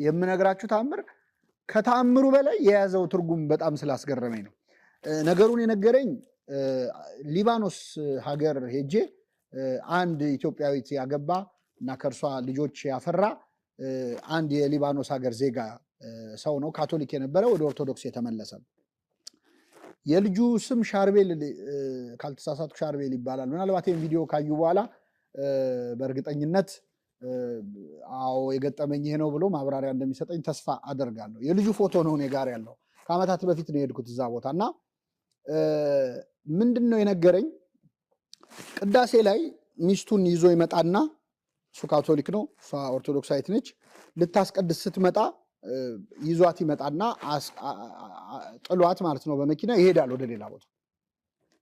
የምነግራችሁ ተአምር ከተአምሩ በላይ የያዘው ትርጉም በጣም ስላስገረመኝ ነው። ነገሩን የነገረኝ ሊባኖስ ሀገር ሄጄ አንድ ኢትዮጵያዊት ያገባ እና ከእርሷ ልጆች ያፈራ አንድ የሊባኖስ ሀገር ዜጋ ሰው ነው። ካቶሊክ የነበረ ወደ ኦርቶዶክስ የተመለሰ። የልጁ ስም ሻርቤል ካልተሳሳትኩ ሻርቤል ይባላል። ምናልባት ይህን ቪዲዮ ካዩ በኋላ በእርግጠኝነት አዎ የገጠመኝ ይሄ ነው ብሎ ማብራሪያ እንደሚሰጠኝ ተስፋ አደርጋለሁ። የልጁ ፎቶ ነው እኔ ጋር ያለው። ከዓመታት በፊት ነው የሄድኩት እዛ ቦታ እና ምንድን ነው የነገረኝ፣ ቅዳሴ ላይ ሚስቱን ይዞ ይመጣና እሱ ካቶሊክ ነው፣ እሷ ኦርቶዶክሳዊት ነች። ልታስቀድስ ስትመጣ ይዟት ይመጣና ጥሏት ማለት ነው በመኪና ይሄዳል ወደ ሌላ ቦታ።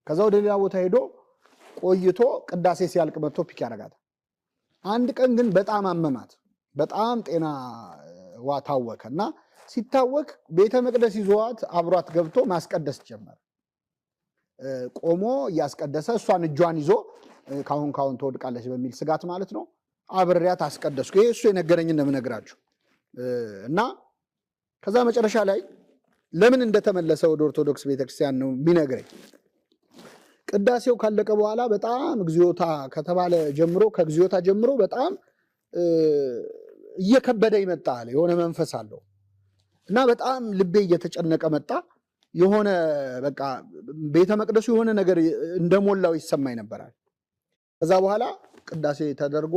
ከዛ ወደ ሌላ ቦታ ሄዶ ቆይቶ ቅዳሴ ሲያልቅ መጥቶ ፒክ ያደርጋታል። አንድ ቀን ግን በጣም አመማት፣ በጣም ጤናዋ ታወከ እና ሲታወክ ቤተ መቅደስ ይዟት አብሯት ገብቶ ማስቀደስ ጀመረ። ቆሞ እያስቀደሰ እሷን እጇን ይዞ ካሁን ትወድቃለች በሚል ስጋት ማለት ነው አብሬያት አስቀደስኩ። ይሄ እሱ የነገረኝ እንደምነግራችሁ እና ከዛ መጨረሻ ላይ ለምን እንደተመለሰ ወደ ኦርቶዶክስ ቤተክርስቲያን ነው የሚነግረኝ። ቅዳሴው ካለቀ በኋላ በጣም እግዚኦታ ከተባለ ጀምሮ ከእግዚኦታ ጀምሮ በጣም እየከበደ ይመጣል። የሆነ መንፈስ አለው እና በጣም ልቤ እየተጨነቀ መጣ። የሆነ በቃ ቤተ መቅደሱ የሆነ ነገር እንደሞላው ይሰማኝ ነበራል። ከዛ በኋላ ቅዳሴ ተደርጎ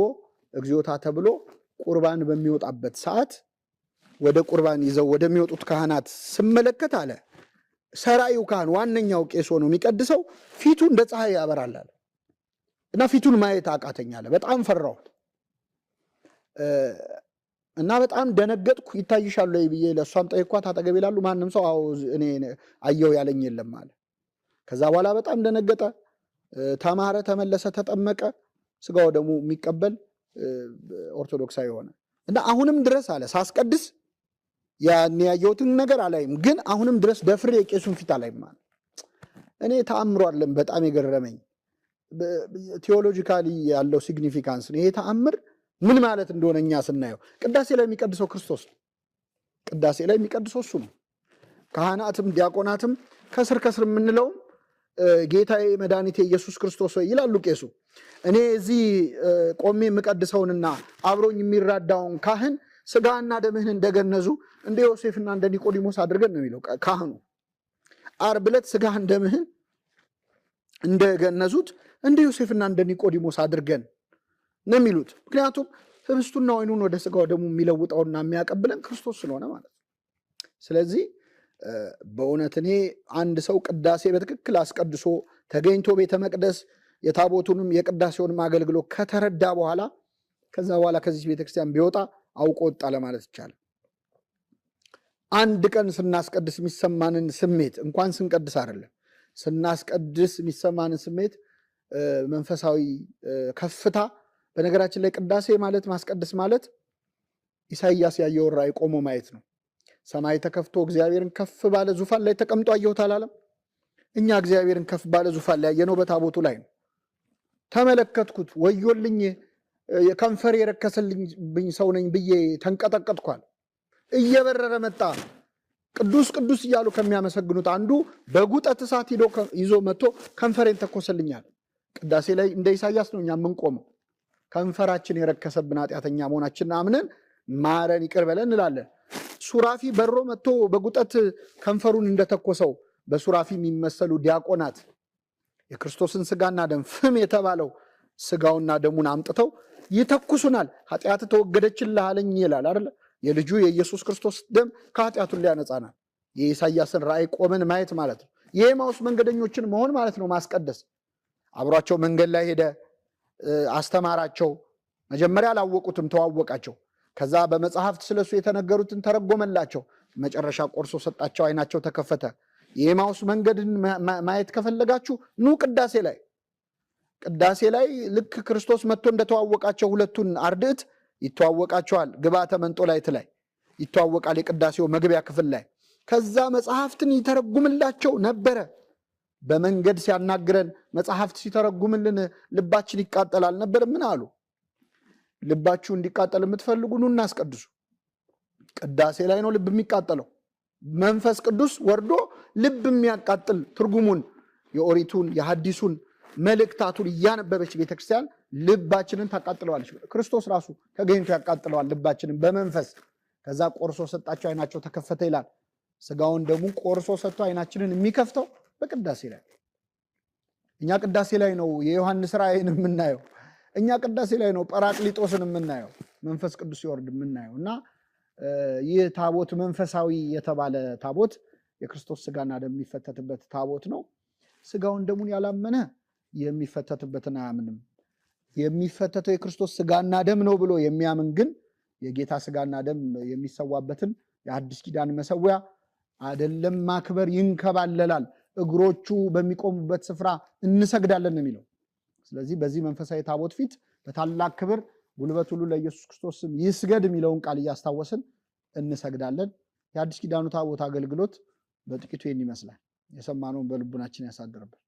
እግዚኦታ ተብሎ ቁርባን በሚወጣበት ሰዓት ወደ ቁርባን ይዘው ወደሚወጡት ካህናት ስመለከት አለ ሰራዩ ካህን ዋነኛው ቄስ ሆኖ የሚቀድሰው ፊቱ እንደ ፀሐይ ያበራል አለ እና ፊቱን ማየት አቃተኛለ። በጣም ፈራሁ እና በጣም ደነገጥኩ። ይታይሻል ወይ ብዬ ለእሷም ጠይኳት፣ አጠገቤ ላሉ ማንም ሰው አዎ እኔ አየው ያለኝ የለም አለ። ከዛ በኋላ በጣም ደነገጠ፣ ተማረ፣ ተመለሰ፣ ተጠመቀ፣ ስጋው ደግሞ የሚቀበል ኦርቶዶክሳዊ ሆነ እና አሁንም ድረስ አለ ሳስቀድስ ያን ያየሁትን ነገር አላይም፣ ግን አሁንም ድረስ ደፍሬ የቄሱን ፊት አላይም አለ። እኔ ተአምሮ አይደለም በጣም የገረመኝ ቴዎሎጂካሊ ያለው ሲግኒፊካንስ ነው። ይሄ ተአምር ምን ማለት እንደሆነ እኛ ስናየው ቅዳሴ ላይ የሚቀድሰው ክርስቶስ ነው። ቅዳሴ ላይ የሚቀድሰው እሱ ነው። ካህናትም ዲያቆናትም ከስር የምንለውም ጌታዬ መድኃኒቴ ኢየሱስ ክርስቶስ ወይ ይላሉ ቄሱ። እኔ እዚህ ቆሜ የምቀድሰውንና አብሮኝ የሚራዳውን ካህን ስጋና ደምህን እንደገነዙ እንደ ዮሴፍና እንደ ኒቆዲሞስ አድርገን ነው የሚለው ካህኑ። ዓርብ ዕለት ስጋህን ደምህን እንደገነዙት እንደ ዮሴፍና እንደ ኒቆዲሞስ አድርገን ነው የሚሉት። ምክንያቱም ህብስቱና ወይኑን ወደ ስጋው ደግሞ የሚለውጠውና የሚያቀብለን ክርስቶስ ስለሆነ ማለት ነው። ስለዚህ በእውነት እኔ አንድ ሰው ቅዳሴ በትክክል አስቀድሶ ተገኝቶ ቤተ መቅደስ የታቦቱንም የቅዳሴውንም አገልግሎት ከተረዳ በኋላ ከዛ በኋላ ከዚህ ቤተክርስቲያን ቢወጣ አውቆ ወጣ ለማለት ይቻላል። አንድ ቀን ስናስቀድስ የሚሰማንን ስሜት እንኳን ስንቀድስ አይደለም ስናስቀድስ የሚሰማንን ስሜት መንፈሳዊ ከፍታ። በነገራችን ላይ ቅዳሴ ማለት ማስቀደስ ማለት ኢሳይያስ ያየውን ራእይ ቆሞ ማየት ነው። ሰማይ ተከፍቶ እግዚአብሔርን ከፍ ባለ ዙፋን ላይ ተቀምጦ አየሁት አላለም? እኛ እግዚአብሔርን ከፍ ባለ ዙፋን ላይ ያየነው በታቦቱ ላይ ነው። ተመለከትኩት፣ ወዮልኝ ከንፈር የረከሰልኝ ሰው ነኝ ብዬ ተንቀጠቀጥኳል። እየበረረ መጣ። ቅዱስ ቅዱስ እያሉ ከሚያመሰግኑት አንዱ በጉጠት እሳት ይዞ መጥቶ ከንፈሬን ተኮሰልኛል። ቅዳሴ ላይ እንደ ኢሳይያስ ነው እኛ የምንቆመው። ከንፈራችን የረከሰብን ኃጢአተኛ መሆናችንን አምነን ማረን ይቅር በለን እንላለን። ሱራፊ በሮ መጥቶ በጉጠት ከንፈሩን እንደተኮሰው በሱራፊ የሚመሰሉ ዲያቆናት የክርስቶስን ስጋና ደም ፍም የተባለው ስጋውና ደሙን አምጥተው ይተኩሱናል። ኃጢአት ተወገደችልህ አለኝ ይላል አይደል? የልጁ የኢየሱስ ክርስቶስ ደም ከኃጢአቱን ሊያነጻናል። የኢሳይያስን ራእይ ቆመን ማየት ማለት ነው። የኤማውስ መንገደኞችን መሆን ማለት ነው ማስቀደስ። አብሯቸው መንገድ ላይ ሄደ፣ አስተማራቸው። መጀመሪያ አላወቁትም፣ ተዋወቃቸው። ከዛ በመጽሐፍት ስለሱ የተነገሩትን ተረጎመላቸው። መጨረሻ ቆርሶ ሰጣቸው፣ አይናቸው ተከፈተ። የኤማውስ መንገድን ማየት ከፈለጋችሁ ኑ ቅዳሴ ላይ። ቅዳሴ ላይ ልክ ክርስቶስ መጥቶ እንደተዋወቃቸው ሁለቱን አርድእት ይተዋወቃቸዋል። ግብአተ መንጦላዕት ላይ ይተዋወቃል፣ የቅዳሴው መግቢያ ክፍል ላይ። ከዛ መጽሐፍትን ይተረጉምላቸው ነበረ። በመንገድ ሲያናግረን መጽሐፍት ሲተረጉምልን ልባችን ይቃጠላል ነበር። ምን አሉ? ልባችሁ እንዲቃጠል የምትፈልጉ ኑ እናስቀድሱ። ቅዳሴ ላይ ነው ልብ የሚቃጠለው። መንፈስ ቅዱስ ወርዶ ልብ የሚያቃጥል ትርጉሙን የኦሪቱን የሐዲሱን መልእክታቱን እያነበበች ቤተክርስቲያን ልባችንን ታቃጥለዋለች። ክርስቶስ ራሱ ተገኝቶ ያቃጥለዋል ልባችንን በመንፈስ። ከዛ ቆርሶ ሰጣቸው፣ አይናቸው ተከፈተ ይላል። ስጋውን ደግሞ ቆርሶ ሰጥቶ አይናችንን የሚከፍተው በቅዳሴ ላይ። እኛ ቅዳሴ ላይ ነው የዮሐንስ ራእይን የምናየው። እኛ ቅዳሴ ላይ ነው ጰራቅሊጦስን የምናየው፣ መንፈስ ቅዱስ ሲወርድ የምናየው። እና ይህ ታቦት መንፈሳዊ የተባለ ታቦት የክርስቶስ ስጋና ደም የሚፈተትበት ታቦት ነው። ስጋውን ደሙን ያላመነ የሚፈተትበትን አያምንም። የሚፈተተው የክርስቶስ ስጋና ደም ነው ብሎ የሚያምን ግን የጌታ ስጋና ደም የሚሰዋበትን የአዲስ ኪዳን መሰዊያ አይደለም ማክበር ይንከባለላል። እግሮቹ በሚቆሙበት ስፍራ እንሰግዳለን የሚለው። ስለዚህ በዚህ መንፈሳዊ ታቦት ፊት በታላቅ ክብር ጉልበት ሁሉ ለኢየሱስ ክርስቶስ ስም ይስገድ የሚለውን ቃል እያስታወስን እንሰግዳለን። የአዲስ ኪዳኑ ታቦት አገልግሎት በጥቂቱ ይህን ይመስላል። የሰማነውን በልቡናችን ያሳድርብን።